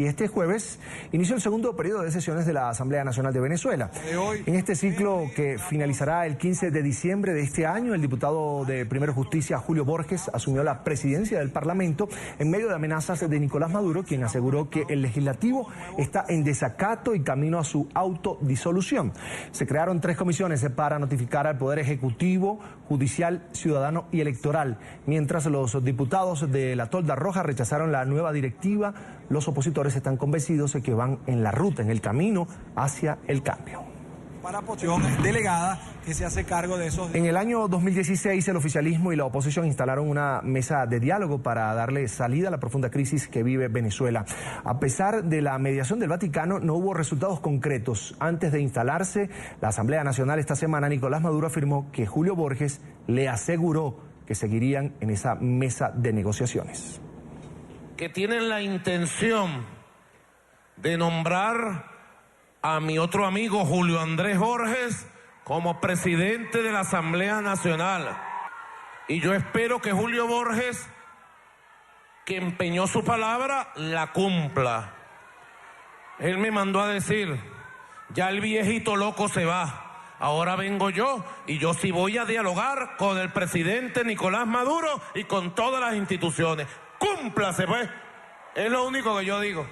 Y este jueves inició el segundo periodo de sesiones de la Asamblea Nacional de Venezuela. En este ciclo, que finalizará el 15 de diciembre de este año, el diputado de Primero Justicia, Julio Borges, asumió la presidencia del Parlamento en medio de amenazas de Nicolás Maduro, quien aseguró que el legislativo está en desacato y camino a su autodisolución. Se crearon 3 comisiones para notificar al Poder Ejecutivo, Judicial, Ciudadano y Electoral. Mientras los diputados de la Tolda Roja rechazaron la nueva directiva, los opositores están convencidos de que van en la ruta, en el camino hacia el cambio. Para posición delegada que se hace cargo de esos... En el año 2016, el oficialismo y la oposición instalaron una mesa de diálogo para darle salida a la profunda crisis que vive Venezuela. A pesar de la mediación del Vaticano, no hubo resultados concretos. Antes de instalarse la Asamblea Nacional esta semana, Nicolás Maduro afirmó que Julio Borges le aseguró que seguirían en esa mesa de negociaciones. Que tienen la intención de nombrar a mi otro amigo Julio Andrés Borges como presidente de la Asamblea Nacional. Y yo espero que Julio Borges, que empeñó su palabra, la cumpla. Él me mandó a decir, ya el viejito loco se va, ahora vengo yo, y yo sí voy a dialogar con el presidente Nicolás Maduro y con todas las instituciones. ¡Cúmplase, pues! Es lo único que yo digo.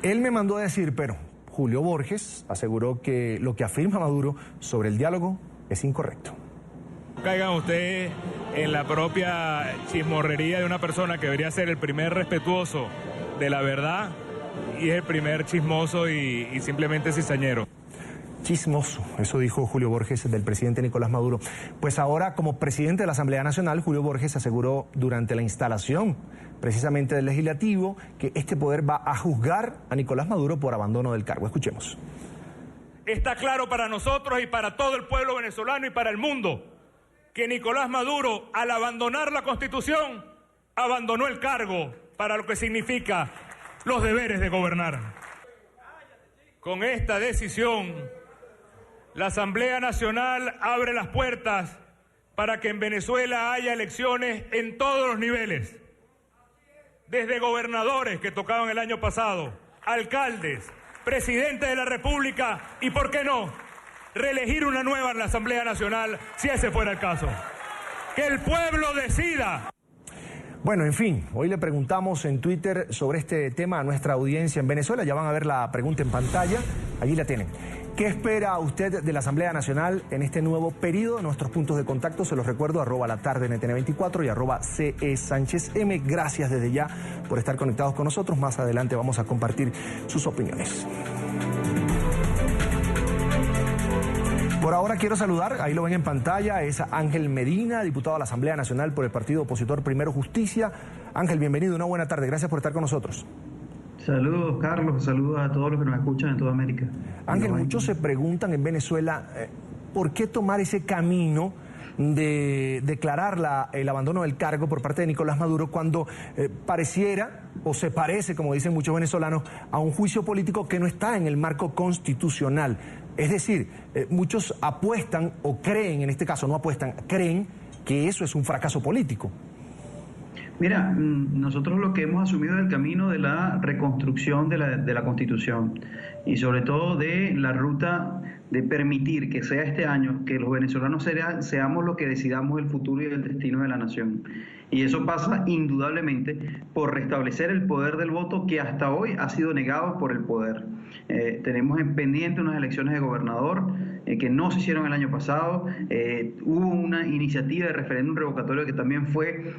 Él me mandó a decir, pero Julio Borges aseguró que lo que afirma Maduro sobre el diálogo es incorrecto. Caigan ustedes en la propia chismorrería de una persona que debería ser el primer respetuoso de la verdad y es el primer chismoso y simplemente cizañero. Chismoso, eso dijo Julio Borges del presidente Nicolás Maduro. Pues ahora, como presidente de la Asamblea Nacional, Julio Borges aseguró durante la instalación precisamente del legislativo que este poder va a juzgar a Nicolás Maduro por abandono del cargo. Escuchemos. Está claro para nosotros y para todo el pueblo venezolano y para el mundo que Nicolás Maduro, al abandonar la Constitución, abandonó el cargo para lo que significa los deberes de gobernar. Con esta decisión, la Asamblea Nacional abre las puertas para que en Venezuela haya elecciones en todos los niveles, desde gobernadores que tocaban el año pasado, alcaldes, presidente de la República y, ¿por qué no?, reelegir una nueva en la Asamblea Nacional, si ese fuera el caso. Que el pueblo decida. Bueno, en fin, hoy le preguntamos en Twitter sobre este tema a nuestra audiencia en Venezuela. Ya van a ver la pregunta en pantalla, allí la tienen. ¿Qué espera usted de la Asamblea Nacional en este nuevo periodo? Nuestros puntos de contacto, se los recuerdo, @latardenetn24 y @CESánchezM. Gracias desde ya por estar conectados con nosotros. Más adelante vamos a compartir sus opiniones. Por ahora quiero saludar, ahí lo ven en pantalla, es Ángel Medina, diputado a la Asamblea Nacional por el partido opositor Primero Justicia. Ángel, bienvenido, una buena tarde, gracias por estar con nosotros. Saludos, Carlos, saludos a todos los que nos escuchan en toda América. Ángel, muchos se preguntan en Venezuela, ¿por qué tomar ese camino de declarar el abandono del cargo por parte de Nicolás Maduro cuando pareciera, o se parece, como dicen muchos venezolanos, a un juicio político que no está en el marco constitucional? Es decir, muchos apuestan o creen, en este caso no apuestan, creen que eso es un fracaso político. Mira, nosotros lo que hemos asumido es el camino de la reconstrucción de la Constitución y sobre todo de la ruta de permitir que sea este año que los venezolanos seamos los que decidamos el futuro y el destino de la nación. Y eso pasa indudablemente por restablecer el poder del voto que hasta hoy ha sido negado por el poder. Tenemos en pendiente unas elecciones de gobernador que no se hicieron el año pasado. Hubo una iniciativa de referéndum revocatorio que también fue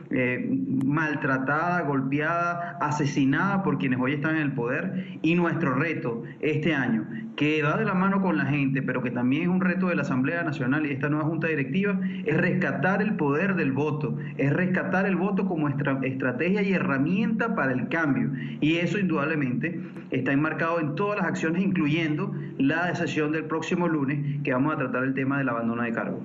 maltratada, golpeada, asesinada por quienes hoy están en el poder. Y nuestro reto este año, que va de la mano con la gente, pero que también es un reto de la Asamblea Nacional y de esta nueva Junta Directiva, es rescatar el poder del voto, es rescatar el voto como estrategia y herramienta para el cambio. Y eso indudablemente está enmarcado en todas las acciones, incluyendo la sesión del próximo lunes, que vamos a tratar el tema del abandono de cargo.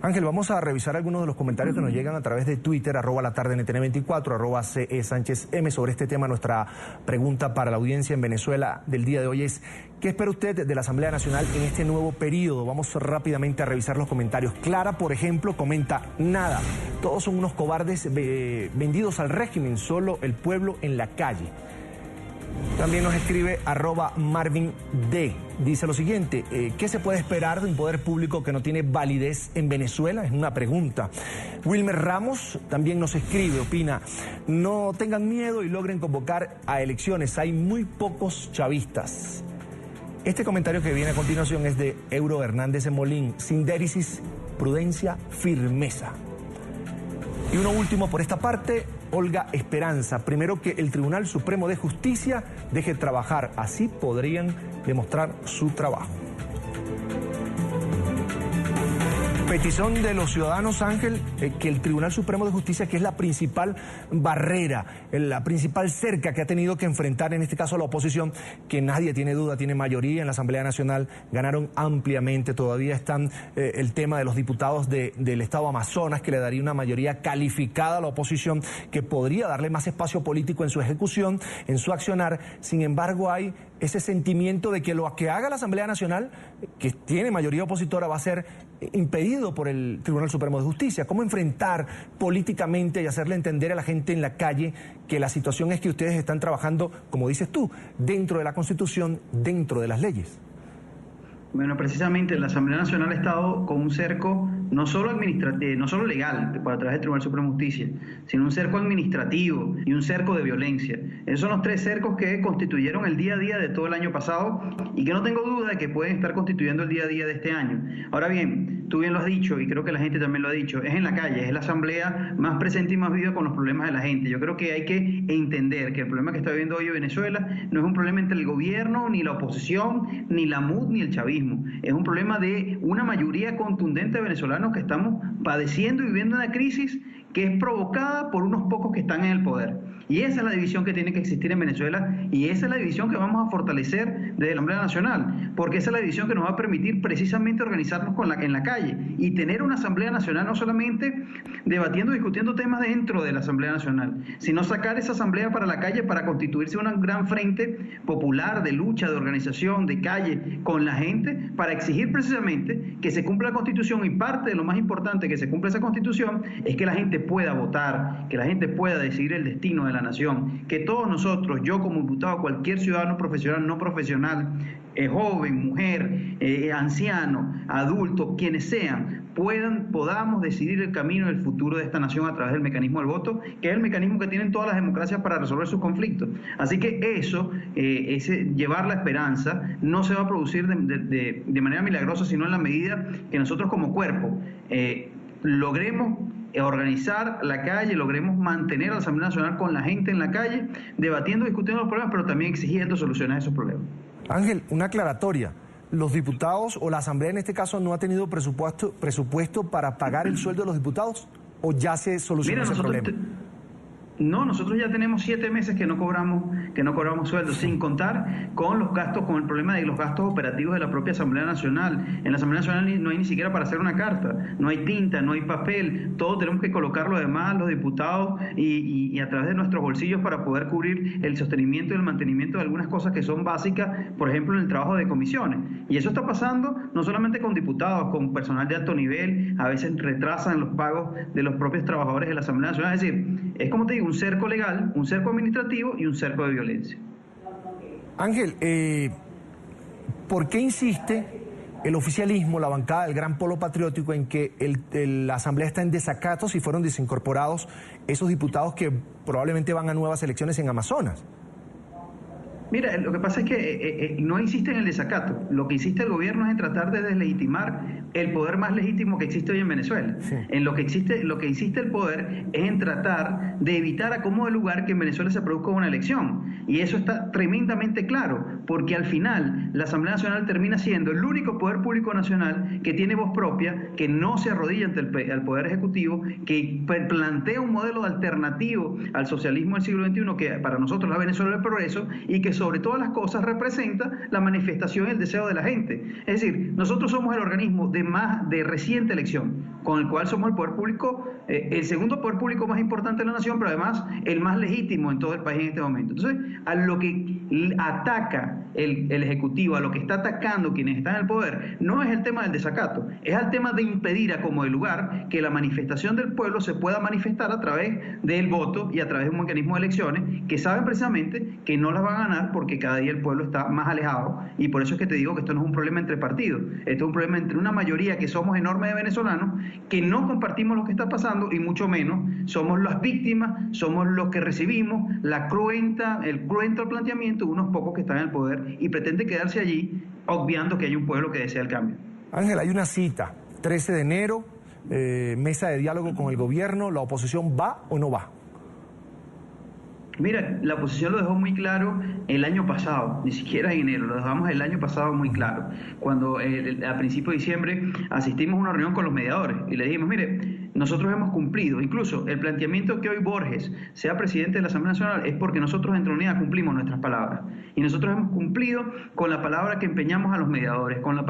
Ángel, vamos a revisar algunos de los comentarios que nos llegan a través de Twitter, @latardenetn24, @CESánchezM. Sobre este tema, nuestra pregunta para la audiencia en Venezuela del día de hoy es: ¿qué espera usted de la Asamblea Nacional en este nuevo periodo? Vamos rápidamente a revisar los comentarios. Clara, por ejemplo, comenta: nada, todos son unos cobardes vendidos al régimen, solo el pueblo en la calle. También nos escribe @Marvin D. Dice lo siguiente, ¿qué se puede esperar de un poder público que no tiene validez en Venezuela? Es una pregunta. Wilmer Ramos también nos escribe, opina, no tengan miedo y logren convocar a elecciones, hay muy pocos chavistas. Este comentario que viene a continuación es de Euro Hernández en Molín, sindéresis, prudencia, firmeza. Y uno último por esta parte, Olga Esperanza. Primero, que el Tribunal Supremo de Justicia deje trabajar, así podrían demostrar su trabajo. Petición de los ciudadanos, Ángel, que el Tribunal Supremo de Justicia, que es la principal barrera, la principal cerca que ha tenido que enfrentar en este caso la oposición, que nadie tiene duda, tiene mayoría en la Asamblea Nacional, ganaron ampliamente, todavía están el tema de los diputados del Estado Amazonas, que le daría una mayoría calificada a la oposición, que podría darle más espacio político en su ejecución, en su accionar. Sin embargo, hay ese sentimiento de que lo que haga la Asamblea Nacional, que tiene mayoría opositora, va a ser impedido por el Tribunal Supremo de Justicia. ¿Cómo enfrentar políticamente y hacerle entender a la gente en la calle que la situación es que ustedes están trabajando, como dices tú, dentro de la Constitución, dentro de las leyes? Bueno, precisamente la Asamblea Nacional ha estado con un cerco no solo administrativo, no solo legal, a través del Tribunal Supremo de Justicia, sino un cerco administrativo y un cerco de violencia. Esos son los tres cercos que constituyeron el día a día de todo el año pasado y que no tengo duda de que pueden estar constituyendo el día a día de este año. Ahora bien, tú bien lo has dicho y creo que la gente también lo ha dicho, es en la calle, es la Asamblea más presente y más viva con los problemas de la gente. Yo creo que hay que entender que el problema que está viviendo hoy Venezuela no es un problema entre el gobierno, ni la oposición, ni la MUD, ni el chavismo. Es un problema de una mayoría contundente de venezolanos que estamos padeciendo y viviendo una crisis que es provocada por unos pocos que están en el poder. Y esa es la división que tiene que existir en Venezuela y esa es la división que vamos a fortalecer desde la Asamblea Nacional, porque esa es la división que nos va a permitir precisamente organizarnos en la calle y tener una Asamblea Nacional no solamente debatiendo, discutiendo temas dentro de la Asamblea Nacional, sino sacar esa Asamblea para la calle para constituirse un gran frente popular de lucha, de organización, de calle con la gente, para exigir precisamente que se cumpla la Constitución. Y parte de lo más importante que se cumpla esa Constitución es que la gente pueda votar, que la gente pueda decidir el destino de la nación, que todos nosotros, yo como diputado, cualquier ciudadano profesional, no profesional, joven, mujer, anciano, adulto, quienes sean, podamos decidir el camino del futuro de esta nación a través del mecanismo del voto, que es el mecanismo que tienen todas las democracias para resolver sus conflictos. Así que eso, llevar la esperanza, no se va a producir de manera milagrosa, sino en la medida que nosotros como cuerpo logremos organizar la calle, logremos mantener a la Asamblea Nacional con la gente en la calle, debatiendo, discutiendo los problemas, pero también exigiendo soluciones a esos problemas. Ángel, una aclaratoria. ¿Los diputados o la Asamblea en este caso no ha tenido presupuesto para pagar el sueldo de los diputados? ¿O ya se solucionó ese problema? No, nosotros ya tenemos 7 meses que no cobramos sueldos, sin contar con los gastos, con el problema de los gastos operativos de la propia Asamblea Nacional. En la Asamblea Nacional no hay ni siquiera para hacer una carta, no hay tinta, no hay papel, todo tenemos que colocarlo además los diputados y a través de nuestros bolsillos para poder cubrir el sostenimiento y el mantenimiento de algunas cosas que son básicas, por ejemplo en el trabajo de comisiones. Y eso está pasando no solamente con diputados, con personal de alto nivel, a veces retrasan los pagos de los propios trabajadores de la Asamblea Nacional. Es decir, es como te digo, un cerco legal, un cerco administrativo y un cerco de violencia. Ángel, ¿por qué insiste el oficialismo, la bancada del Gran Polo Patriótico, en que la Asamblea está en desacato si fueron desincorporados esos diputados que probablemente van a nuevas elecciones en Amazonas? Mira, lo que pasa es que no insiste en el desacato. Lo que insiste el gobierno es en tratar de deslegitimar el poder más legítimo que existe hoy en Venezuela. Sí. Lo que insiste el poder es en tratar de evitar a como de lugar que en Venezuela se produzca una elección. Y eso está tremendamente claro, porque al final la Asamblea Nacional termina siendo el único poder público nacional que tiene voz propia, que no se arrodilla ante el poder ejecutivo, que plantea un modelo alternativo al socialismo del siglo XXI, que para nosotros es la Venezuela del progreso, y que sobre todas las cosas representa la manifestación y el deseo de la gente. Es decir, nosotros somos el organismo de de reciente elección, con el cual somos el poder público, el segundo poder público más importante de la nación, pero además el más legítimo en todo el país en este momento. Entonces, a lo que ataca el Ejecutivo, a lo que está atacando quienes están en el poder, no es el tema del desacato, es el tema de impedir a como de lugar que la manifestación del pueblo se pueda manifestar a través del voto y a través de un mecanismo de elecciones que saben precisamente que no las van a ganar porque cada día el pueblo está más alejado, y por eso es que te digo que esto no es un problema entre partidos, esto es un problema entre una mayoría que somos enormes de venezolanos que no compartimos lo que está pasando y mucho menos somos las víctimas, somos los que recibimos el cruento planteamiento de unos pocos que están en el poder y pretende quedarse allí obviando que hay un pueblo que desea el cambio. Ángel, hay una cita, 13 de enero, mesa de diálogo con el gobierno, ¿la oposición va o no va? Mira, la oposición lo dejó muy claro el año pasado, ni siquiera en enero, lo dejamos el año pasado muy claro, cuando a principios de diciembre asistimos a una reunión con los mediadores y le dijimos, mire, nosotros hemos cumplido, incluso el planteamiento que hoy Borges sea presidente de la Asamblea Nacional es porque nosotros en Unidad cumplimos nuestras palabras y nosotros hemos cumplido con la palabra que empeñamos a los mediadores, con la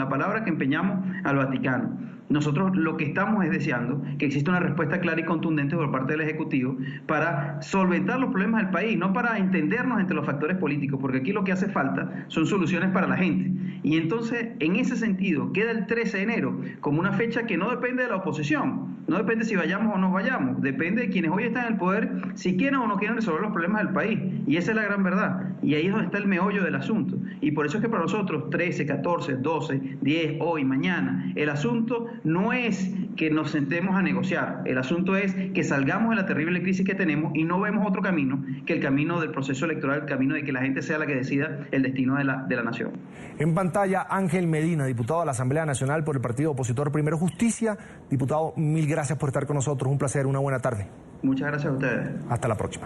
palabra que empeñamos al Vaticano. Nosotros lo que estamos es deseando que exista una respuesta clara y contundente por parte del Ejecutivo para solventar los problemas del país, no para entendernos entre los factores políticos, porque aquí lo que hace falta son soluciones para la gente. Y entonces, en ese sentido, queda el 13 de enero como una fecha que no depende de la oposición, no depende si vayamos o no vayamos, depende de quienes hoy están en el poder, si quieren o no quieren resolver los problemas del país. Y esa es la gran verdad. Y ahí es donde está el meollo del asunto. Y por eso es que para nosotros, 13, 14, 12, 10, hoy, mañana, el asunto no es que nos sentemos a negociar, el asunto es que salgamos de la terrible crisis que tenemos y no vemos otro camino que el camino del proceso electoral, el camino de que la gente sea la que decida el destino de la nación. En pantalla, Ángel Medina, diputado de la Asamblea Nacional por el partido opositor Primero Justicia. Diputado, mil gracias por estar con nosotros, un placer, una buena tarde. Muchas gracias a ustedes. Hasta la próxima.